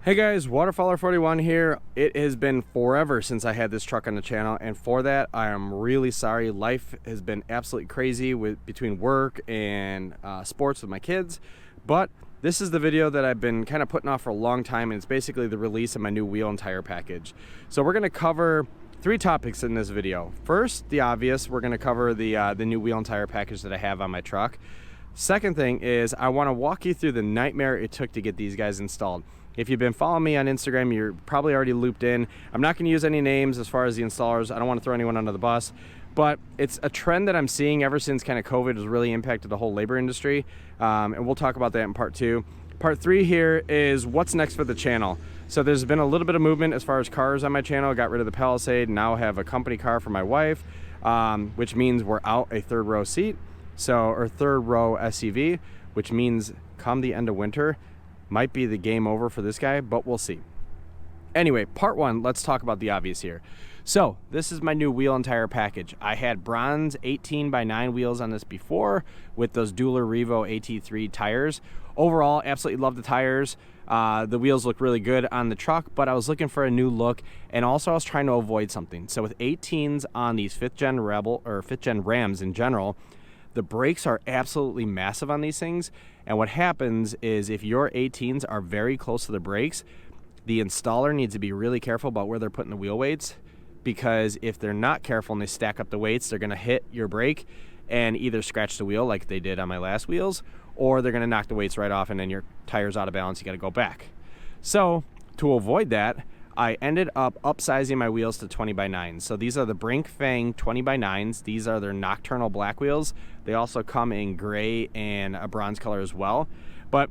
Hey guys, Waterfowler41 here. It has been forever since I had this truck on the channel, and for that I am really sorry. Life has been absolutely crazy between work and sports with my kids, but this is the video that I've been kind of putting off for a long time, and it's basically the release of my new wheel and tire package. So we're going to cover three topics in this video. First, the obvious, we're going to cover the new wheel and tire package that I have on my truck. Second thing is I want to walk you through the nightmare it took to get these guys installed. If you've been following me on Instagram, you're probably already looped in. I'm not going to use any names as far as the installers. I don't want to throw anyone under the bus, but it's a trend that I'm seeing ever since kind of COVID has really impacted the whole labor industry, and we'll talk about that in part two. Part three here is what's next for the channel. So there's been a little bit of movement as far as cars on my channel. Got rid of the Palisade, now have a company car for my wife, which means we're out a third row seat, or third row SUV, which means come the end of winter, might be the game over for this guy, but we'll see. Anyway, part one, let's talk about the obvious here. So this is my new wheel and tire package. I had bronze 18x9 wheels on this before with those Dueler Revo AT3 tires. Overall, absolutely love the tires. The wheels look really good on the truck, but I was looking for a new look, and also I was trying to avoid something. So with 18s on these 5th gen Rebel or 5th gen Rams in general, the brakes are absolutely massive on these things, and what happens is if your 18s are very close to the brakes, the installer needs to be really careful about where they're putting the wheel weights, because if they're not careful and they stack up the weights, they're going to hit your brake and either scratch the wheel like they did on my last wheels, or they're going to knock the weights right off and then your tire's out of balance. You got to go back. So to avoid that, I ended up upsizing my wheels to 20x9s. So these are the Brink 20x9s. These are their nocturnal black wheels. They also come in gray and a bronze color as well. But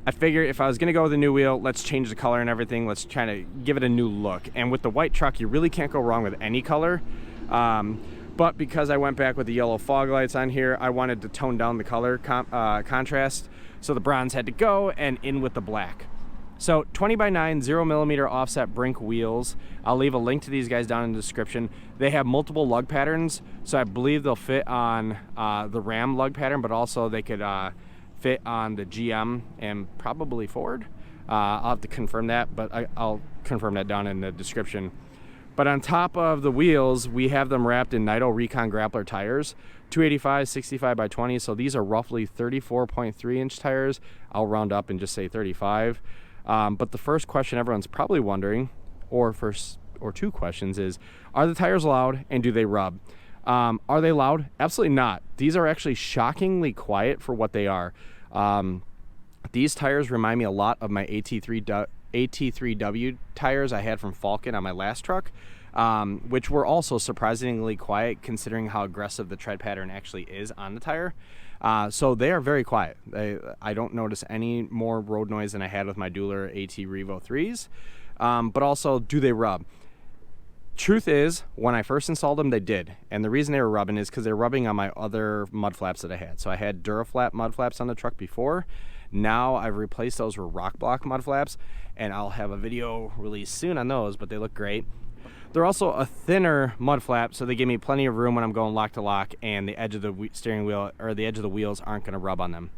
I figured if I was gonna go with a new wheel, let's change the color and everything. Let's try to give it a new look. And with the white truck, you really can't go wrong with any color. But because I went back with the yellow fog lights on here, I wanted to tone down the color contrast. So the bronze had to go and in with the black. So 20x9 0mm offset Brink wheels. I'll leave a link to these guys down in the description. They have multiple lug patterns, so I believe they'll fit on the Ram lug pattern, but also they could fit on the GM and probably Ford. I'll have to confirm that, but I'll confirm that down in the description. But on top of the wheels, we have them wrapped in Nitto Recon Grappler tires, 285 65x20. So these are roughly 34.3 inch tires. I'll round up and just say 35. But the first question everyone's probably wondering, or two questions, is are the tires loud and do they rub? Are they loud? Absolutely not. These are actually shockingly quiet for what they are. These tires remind me a lot of my AT3W tires I had from Falcon on my last truck, which were also surprisingly quiet considering how aggressive the tread pattern actually is on the tire. So they are very quiet. I don't notice any more road noise than I had with my Dueler AT Revo 3s. But also, do they rub? Truth is, when I first installed them, they did. And the reason they were rubbing is because they're rubbing on my other mud flaps that I had. So I had Duraflap mud flaps on the truck before. Now I've replaced those with Rock Block mud flaps, and I'll have a video released soon on those, but they look great. They're also a thinner mud flap, so they give me plenty of room when I'm going lock to lock, and the edge of the steering wheel or the edge of the wheels aren't going to rub on them.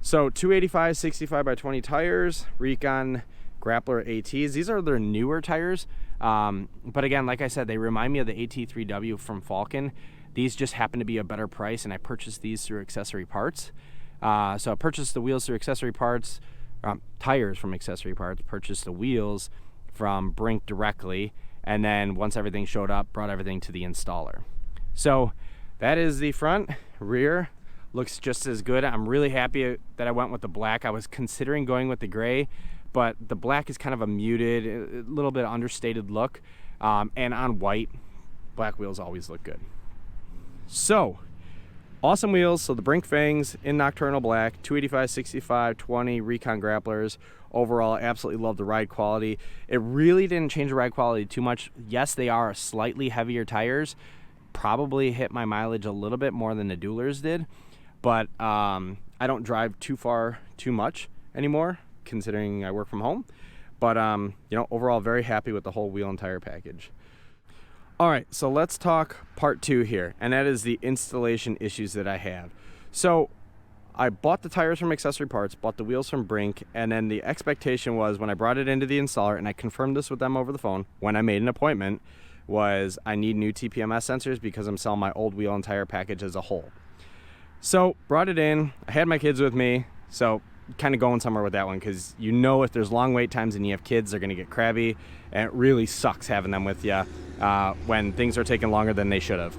So 285 65x20 tires, Recon Grappler ATs. These are their newer tires, but again, like I said, they remind me of the AT3W from Falcon. These just happen to be a better price, and I purchased these through Accessory Parts. So I purchased the wheels through Accessory Parts, tires from Accessory Parts, purchased the wheels from Brink directly, and then once everything showed up, brought everything to the installer. So that is the front. Rear looks just as good. I'm really happy that I went with the black. I was considering going with the gray, but the black is kind of a muted, a little bit understated look, and on white, black wheels always look good. So awesome wheels. So the Brink Fangs in nocturnal black, 285 65/20 Recon Grapplers. Overall, absolutely love the ride quality. It really didn't change the ride quality too much. Yes, they are slightly heavier tires. Probably hit my mileage a little bit more than the Duelers did, but I don't drive too far too much anymore, considering I work from home. But you know, overall, very happy with the whole wheel and tire package. All right, so let's talk part two here, and that is the installation issues that I have. So I bought the tires from Accessory Parts, bought the wheels from Brink, and then the expectation was when I brought it into the installer, and I confirmed this with them over the phone when I made an appointment, was I need new TPMS sensors because I'm selling my old wheel and tire package as a whole. So brought it in, I had my kids with me, so kind of going somewhere with that one, because you know if there's long wait times and you have kids, they're going to get crabby, and it really sucks having them with you when things are taking longer than they should have.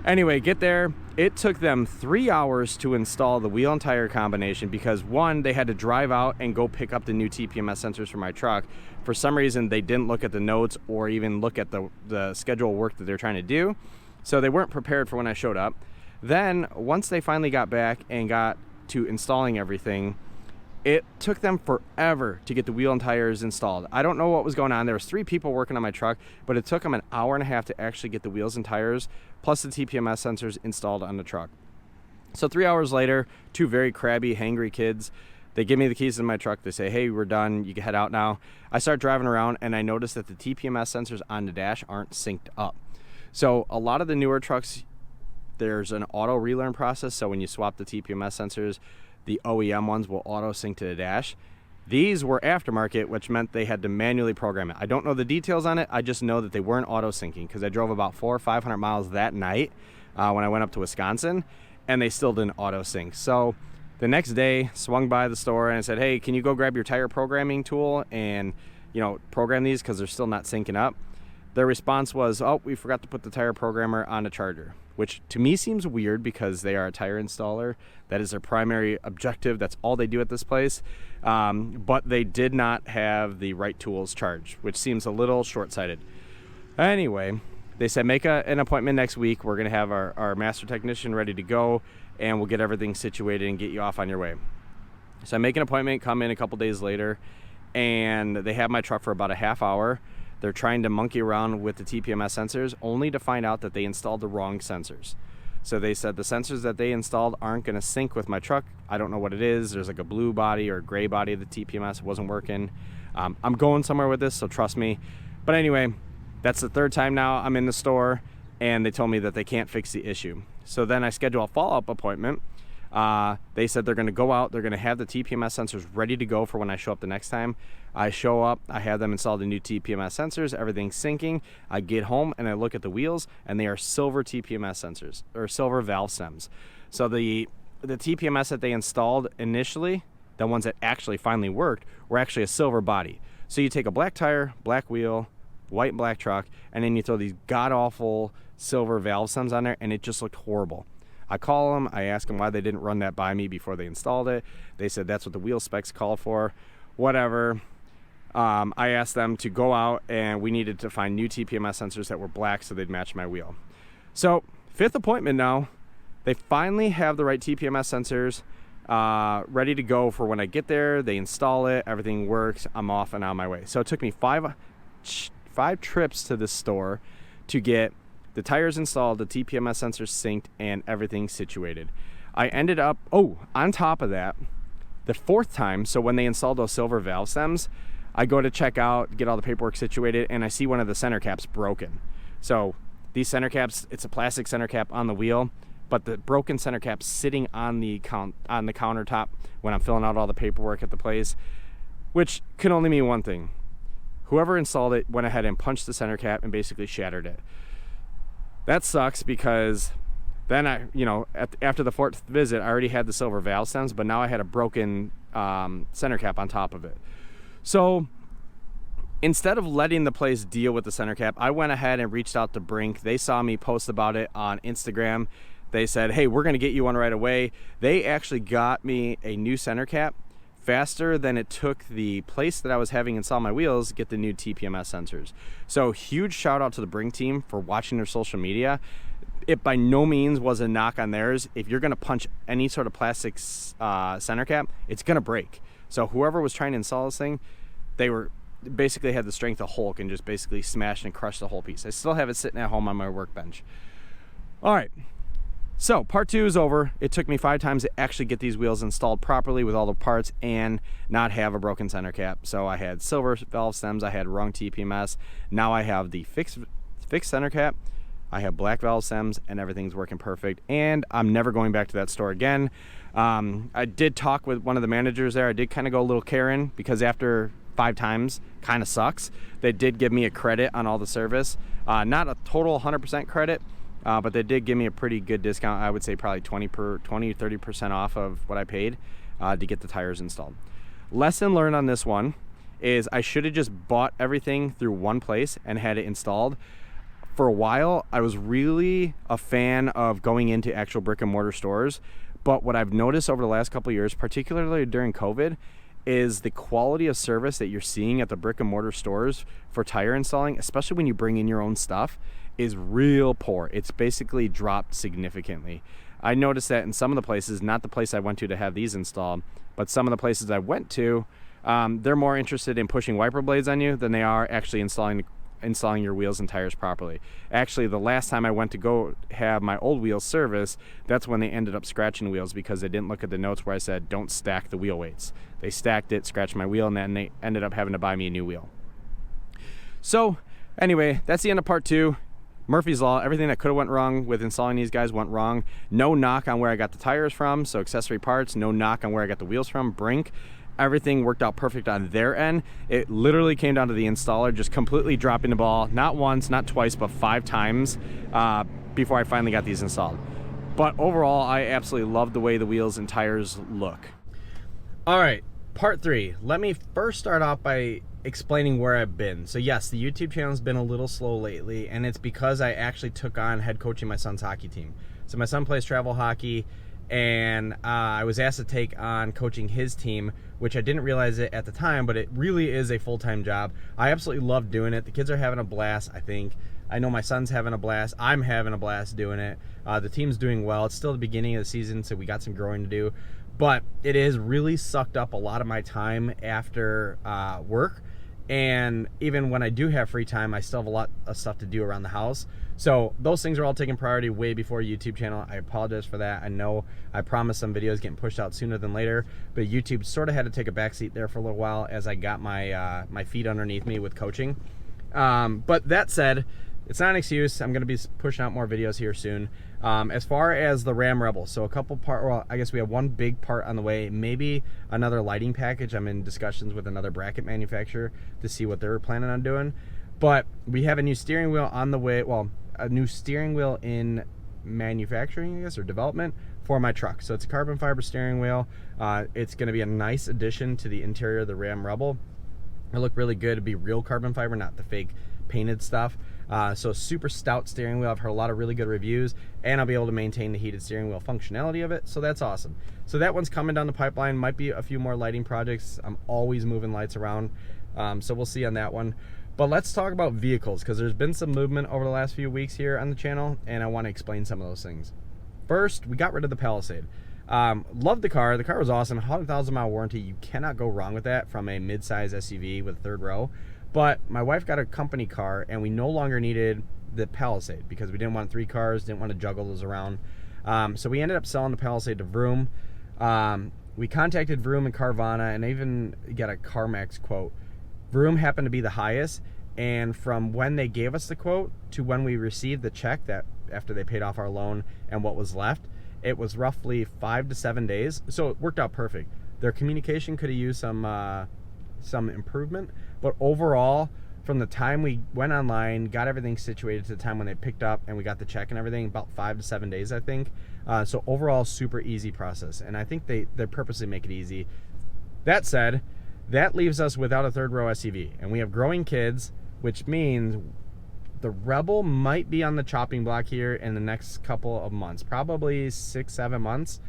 Anyway, get there. It took them 3 hours to install the wheel and tire combination because, one, they had to drive out and go pick up the new TPMS sensors for my truck. For some reason, they didn't look at the notes or even look at the schedule of work that they're trying to do, so they weren't prepared for when I showed up. Then, once they finally got back and got to installing everything, it took them forever to get the wheel and tires installed. I don't know what was going on. There was 3 people working on my truck, but it took them an hour and a half to actually get the wheels and tires, plus the TPMS sensors installed on the truck. So 3 hours later, 2 very crabby, hangry kids, they give me the keys to my truck. They say, hey, we're done. You can head out now. I start driving around, and I notice that the TPMS sensors on the dash aren't synced up. So a lot of the newer trucks, there's an auto relearn process. So when you swap the TPMS sensors, the OEM ones will auto sync to the dash. These were aftermarket, which meant they had to manually program it. I don't know the details on it. I just know that they weren't auto syncing because I drove about 400 or 500 miles that night when I went up to Wisconsin, and they still didn't auto sync. So the next day, swung by the store and I said, hey, can you go grab your tire programming tool and, program these because they're still not syncing up? Their response was, oh, we forgot to put the tire programmer on a charger, which to me seems weird because they are a tire installer. That is their primary objective. That's all they do at this place. But they did not have the right tools charged, which seems a little short-sighted. Anyway, they said make an appointment next week. We're going to have our master technician ready to go, and we'll get everything situated and get you off on your way. So I make an appointment, come in a couple days later, and they have my truck for about a half hour. They're trying to monkey around with the TPMS sensors, only to find out that they installed the wrong sensors. So they said the sensors that they installed aren't going to sync with my truck. I don't know what it is. There's like a blue body or a gray body of the TPMS. It wasn't working. I'm going somewhere with this, so trust me. But anyway, that's the 3rd time now I'm in the store, and they told me that they can't fix the issue. So then I schedule a follow-up appointment. They said they're going to go out, they're going to have the TPMS sensors ready to go for when I show up the next time. I show up, I have them install the new TPMS sensors, everything's syncing. I get home and I look at the wheels, and they are silver TPMS sensors, or silver valve stems. So the TPMS that they installed initially, the ones that actually finally worked, were actually a silver body. So you take a black tire, black wheel, white and black truck, and then you throw these god-awful silver valve stems on there, and it just looked horrible. I call them, I ask them why they didn't run that by me before they installed it. They said that's what the wheel specs called for. Whatever. I asked them to go out, and we needed to find new TPMS sensors that were black so they'd match my wheel. So 5th appointment now. They finally have the right TPMS sensors ready to go for when I get there. They install it, everything works, I'm off and on my way. So it took me five trips to this store to get the tires installed, the TPMS sensors synced, and everything situated. I ended up, on top of that, the 4th time, so when they installed those silver valve stems, I go to check out, get all the paperwork situated, and I see one of the center caps broken. So these center caps, it's a plastic center cap on the wheel, but the broken center cap's sitting on the countertop when I'm filling out all the paperwork at the place, which can only mean one thing. Whoever installed it went ahead and punched the center cap and basically shattered it. That sucks because then after the 4th visit, I already had the silver valve stems, but now I had a broken center cap on top of it. So instead of letting the place deal with the center cap, I went ahead and reached out to Brink. They saw me post about it on Instagram. They said, hey, we're going to get you one right away. They actually got me a new center cap faster than it took the place that I was having install my wheels get the new TPMS sensors. So huge shout out to the Brink team for watching their social media. It by no means was a knock on theirs. If you're going to punch any sort of plastic center cap, it's going to break. So whoever was trying to install this thing, they were basically had the strength of Hulk and just basically smashed and crushed the whole piece. I still have it sitting at home on my workbench. All right. So part 2 is over. It took me 5 times to actually get these wheels installed properly with all the parts and not have a broken center cap. So I had silver valve stems, I had wrong TPMS. Now I have the fixed center cap. I have black valve stems, and everything's working perfect, and I'm never going back to that store again. I did talk with one of the managers there. I did kind of go a little Karen, because after 5 times kind of sucks. They did give me a credit on all the service, not a total 100% credit, but they did give me a pretty good discount. I would say probably 20-30% off of what I paid to get the tires installed. Lesson learned on this one is I should have just bought everything through one place and had it installed. For a while, I was really a fan of going into actual brick and mortar stores, but what I've noticed over the last couple of years, particularly during COVID, is the quality of service that you're seeing at the brick and mortar stores for tire installing, especially when you bring in your own stuff, is real poor. It's basically dropped significantly. I noticed that in some of the places, not the place I went to have these installed, but some of the places I went to, they're more interested in pushing wiper blades on you than they are actually installing your wheels and tires properly. Actually, the last time I went to go have my old wheels serviced, that's when they ended up scratching the wheels because they didn't look at the notes where I said don't stack the wheel weights. They stacked it, scratched my wheel, and then they ended up having to buy me a new wheel. So anyway, that's the end of part 2. Murphy's Law, everything that could have went wrong with installing these guys went wrong. No knock on where I got the tires from, so Accessory Parts. No knock on where I got the wheels from, Brink. Everything worked out perfect on their end. It literally came down to the installer just completely dropping the ball, not once, not twice, but 5 times before I finally got these installed. But overall, I absolutely love the way the wheels and tires look. All right, part 3. Let me first start off by explaining where I've been. So yes, the YouTube channel has been a little slow lately, and it's because I actually took on head coaching my son's hockey team. So my son plays travel hockey, and I was asked to take on coaching his team, which I didn't realize it at the time, but it really is a full-time job. I absolutely love doing it. The kids are having a blast, I think. I know my son's having a blast. I'm having a blast doing it. The team's doing well. It's still the beginning of the season, so we got some growing to do. But it has really sucked up a lot of my time after work. And even when I do have free time, I still have a lot of stuff to do around the house. So those things are all taking priority way before YouTube channel. I apologize for that. I know I promised some videos getting pushed out sooner than later, but YouTube sort of had to take a backseat there for a little while as I got my my feet underneath me with coaching. But that said, it's not an excuse. I'm going to be pushing out more videos here soon. As far as the Ram Rebel, so a couple well, I guess we have one big part on the way, maybe another lighting package. I'm in discussions with another bracket manufacturer to see what they're planning on doing. But we have a new steering wheel on the way, well, a new steering wheel in manufacturing, I guess, or development for my truck. So it's a carbon fiber steering wheel. It's going to be a nice addition to the interior of the Ram Rebel. It'll look really good. It'll be real carbon fiber, not the fake painted stuff. So super stout steering wheel. I've heard a lot of really good reviews, and I'll be able to maintain the heated steering wheel functionality of it, so that's awesome. So that one's coming down the pipeline. Might be a few more lighting projects. I'm always moving lights around, so we'll see on that one. But let's talk about vehicles, because there's been some movement over the last few weeks here on the channel, and I want to explain some of those things. First, we got rid of the Palisade. Loved the car. The car was awesome. 100,000-mile warranty. You cannot go wrong with that from a mid-size SUV with a third row. But my wife got a company car, and we no longer needed the Palisade because we didn't want 3 cars, didn't want to juggle those around. So we ended up selling the Palisade to Vroom. We contacted Vroom and Carvana, and I even got a CarMax quote. Vroom happened to be the highest, and from when they gave us the quote to when we received the check, that after they paid off our loan and what was left, it was roughly 5 to 7 days. So it worked out perfect. Their communication could have used some improvement, but overall, from the time we went online, got everything situated to the time when they picked up and we got the check and everything, about 5 to 7 days, I think. So overall, super easy process, and I think they purposely make it easy. That said, that leaves us without a third row SUV, and we have growing kids, which means the Rebel might be on the chopping block here in the next couple of months, probably 6-7 months.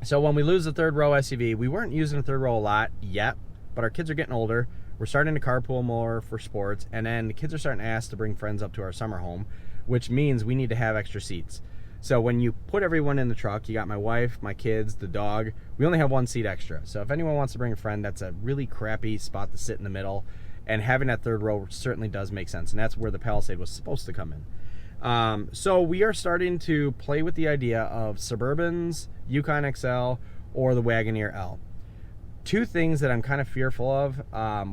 So when we lose the third row SUV, we weren't using the third row a lot yet, but our kids are getting older. We're starting to carpool more for sports, and then the kids are starting to ask to bring friends up to our summer home, which means we need to have extra seats. So when you put everyone in the truck, you got my wife, my kids, the dog, we only have 1 seat extra. So if anyone wants to bring a friend, that's a really crappy spot to sit in the middle, and having that third row certainly does make sense, and that's where the Palisade was supposed to come in. So we are starting to play with the idea of Suburbans, Yukon XL, or the Wagoneer L. 2 things that I'm kind of fearful of.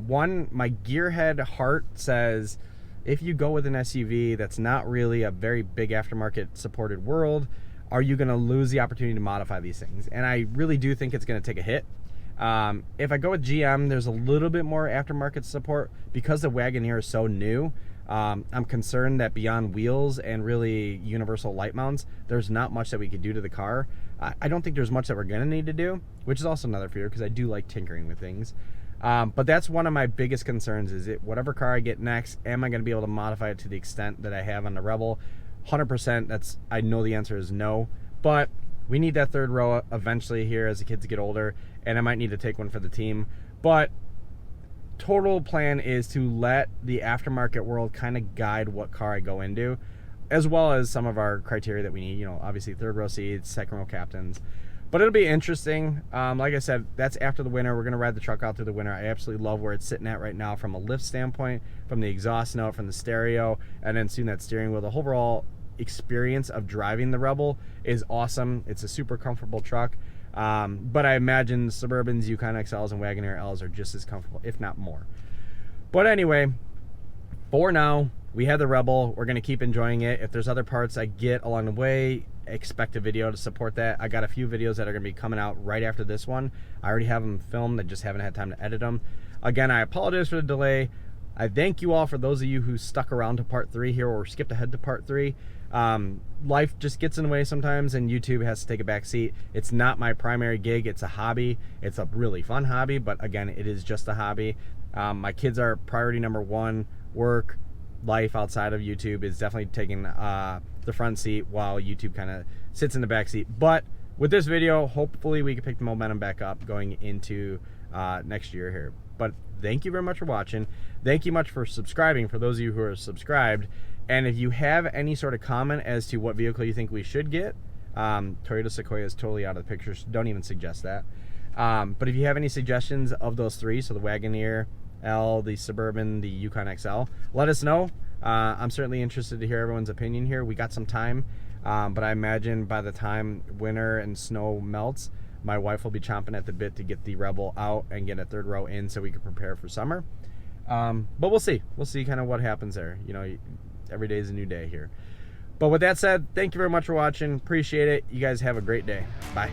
One, my gearhead heart says if you go with an SUV that's not really a very big aftermarket supported world, are you going to lose the opportunity to modify these things? And I really do think it's going to take a hit. If I go with GM, there's a little bit more aftermarket support because the Wagoneer is so new. I'm concerned that beyond wheels and really universal light mounts, there's not much that we could do to the car. I don't think there's much that we're going to need to do, which is also another fear because I do like tinkering with things. But that's one of my biggest concerns is whatever car I get next, am I going to be able to modify it to the extent that I have on the Rebel? 100%, I know the answer is no. But we need that third row eventually here as the kids get older, and I might need to take one for the team. But total plan is to let the aftermarket world kind of guide what car I go into, as well as some of our criteria that we need, obviously third row seats, second row captains. But it'll be interesting. Like I said, that's after the winter. We're going to ride the truck out through the winter. I absolutely love where it's sitting at right now from a lift standpoint, from the exhaust note, from the stereo, and then soon that steering wheel. The overall experience of driving the Rebel is awesome. It's a super comfortable truck. But I imagine Suburbans, Yukon XLs, and Wagoneer Ls are just as comfortable, if not more. But anyway, for now, we have the Rebel. We're going to keep enjoying it. If there's other parts I get along the way, expect a video to support that. I got a few videos that are going to be coming out right after this one. I already have them filmed. I just haven't had time to edit them. Again, I apologize for the delay. I thank you all for those of you who stuck around to part 3 here or skipped ahead to part 3. Life just gets in the way sometimes, and YouTube has to take a back seat. It's not my primary gig. It's a hobby. It's a really fun hobby, but again, it is just a hobby. My kids are priority number 1. Work, life outside of YouTube is definitely taking the front seat while YouTube kind of sits in the back seat. But with this video, hopefully we can pick the momentum back up going into next year here. But thank you very much for watching. Thank you much for subscribing for those of you who are subscribed. And if you have any sort of comment as to what vehicle you think we should get, Toyota Sequoia is totally out of the picture, so don't even suggest that. But if you have any suggestions of those 3, so the Wagoneer L, the Suburban, the Yukon XL, let us know. I'm certainly interested to hear everyone's opinion here. We got some time, but I imagine by the time winter and snow melts, my wife will be chomping at the bit to get the Rebel out and get a third row in so we can prepare for summer. But we'll see. We'll see kind of what happens there. Every day is a new day here. But with that said, thank you very much for watching. Appreciate it. You guys have a great day. Bye.